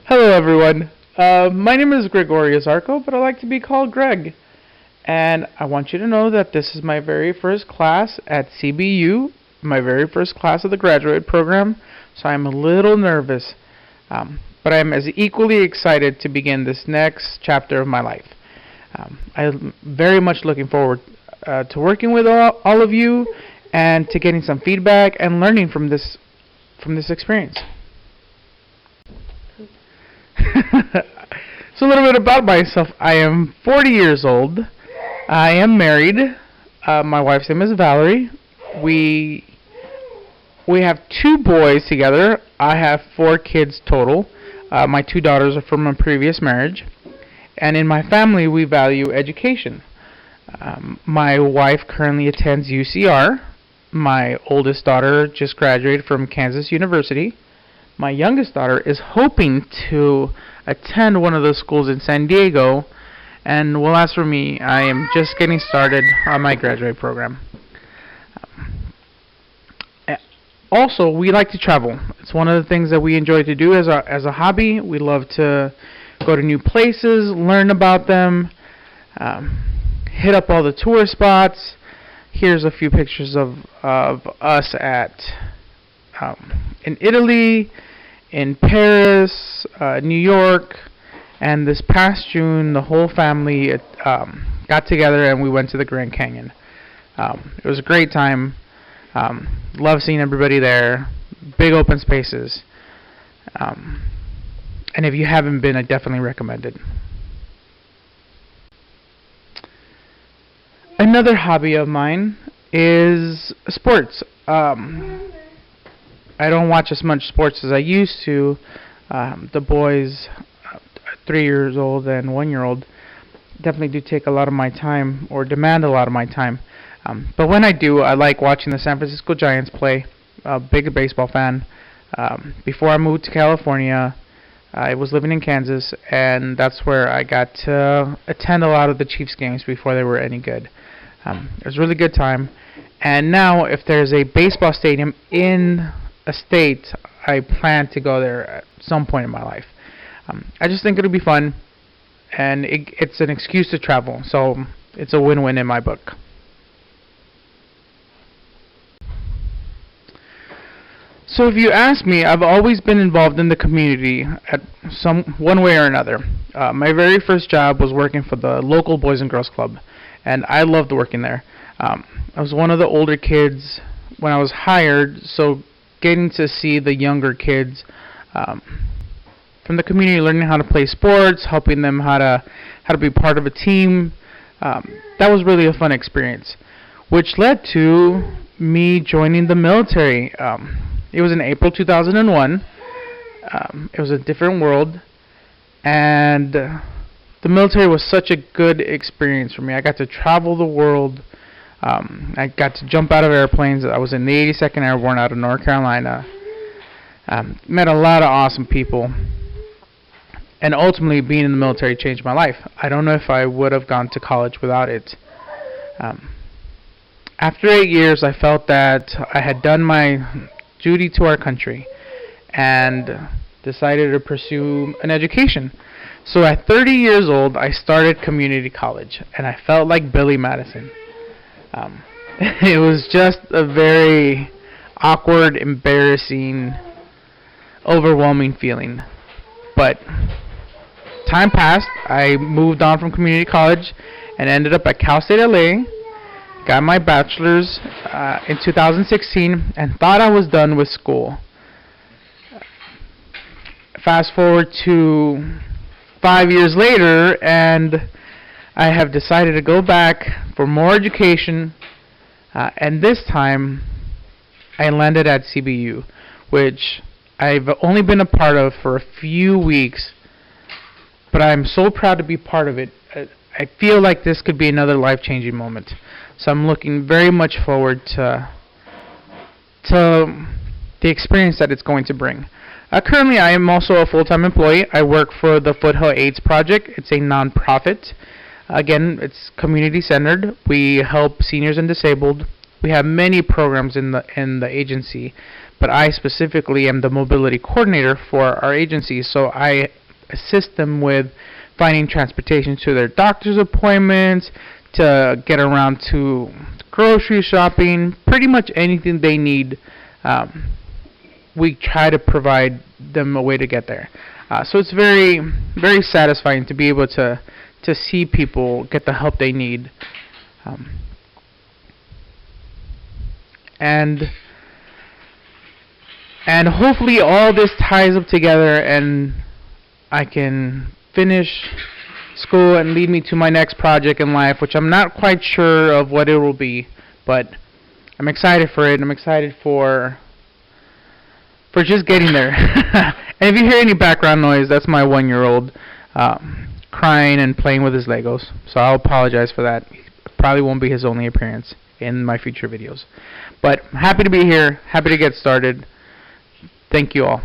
Hello, everyone. My name is Gregorius Arco, but I like to be called Greg. And I want you to know that this is my very first class at CBU, my very first class of the graduate program, so I'm a little nervous. But I'm as equally excited to begin this next chapter of my life. I'm very much looking forward to working with all of you and to getting some feedback and learning from this experience. So a little bit about myself. I am 40 years old. I am married. My wife's name is Valerie. We we have two boys together. I have four kids total. My two daughters are from a previous marriage. And in my family, we value education. My wife currently attends UCR. My oldest daughter just graduated from Kansas University. My youngest daughter is hoping to attend one of those schools in San Diego. And well, as for me, I am just getting started on my graduate program. Also, we like to travel. It's one of the things that we enjoy to do as a hobby. We love to go to new places, learn about them, hit up all the tourist spots. Here's a few pictures of us at in Italy, in Paris, New York, and this past June, the whole family got together and we went to the Grand Canyon. It was a great time. Love seeing everybody there. Big open spaces. And if you haven't been, I definitely recommend it. Another hobby of mine is sports. I don't watch as much sports as I used to. The boys, 3 years old and 1 year old, definitely do take a lot of my time or demand a lot of my time. But when I do, I like watching the San Francisco Giants play. A big baseball fan. Before I moved to California, I was living in Kansas, and that's where I got to attend a lot of the Chiefs games before they were any good. It was a really good time. And now, if there's a baseball stadium in a state, I plan to go there at some point in my life. I just think it'll be fun, and it's an excuse to travel, so it's a win-win in my book. So if you ask me, I've always been involved in the community at one way or another. My very first job was working for the local Boys and Girls Club, and I loved working there. I was one of the older kids when I was hired, so getting to see the younger kids from the community learning how to play sports, helping them how to be part of a team, that was really a fun experience, which led to me joining the military. It was in April 2001. It was a different world, and the military was such a good experience for me. I got to travel the world. I got to jump out of airplanes. I was in the 82nd Airborne out of North Carolina. Met a lot of awesome people, and ultimately being in the military changed my life. I don't know if I would have gone to college without it. After 8 years, I felt that I had done my duty to our country and decided to pursue an education. So at 30 years old, I started community college, and I felt like Billy Madison. It was just a very awkward, embarrassing, overwhelming feeling. But time passed. I moved on from community college and ended up at Cal State LA. Got my bachelor's in 2016 and thought I was done with school. Fast forward to 5 years later, and I have decided to go back for more education, and this time I landed at CBU, which I've only been a part of for a few weeks, but I'm so proud to be part of it. I feel like this could be another life-changing moment. So I'm looking very much forward to the experience that it's going to bring. Currently, I am also a full-time employee. I work for the Foothill AIDS Project. It's a non-profit. Again, it's community-centered. We help seniors and disabled. We have many programs in the agency, but I specifically am the mobility coordinator for our agency, so I assist them with finding transportation to their doctor's appointments, to get around to grocery shopping, pretty much anything they need. We try to provide them a way to get there. So it's very, very satisfying to be able to see people get the help they need. And hopefully all this ties up together and I can finish school and lead me to my next project in life, which I'm not quite sure of what it will be, but I'm excited for it. I'm excited for just getting there. And if you hear any background noise, that's my 1-year-old crying and playing with his Legos. So I'll apologize for that. Probably won't be his only appearance in my future videos. But happy to be here. Happy to get started. Thank you all.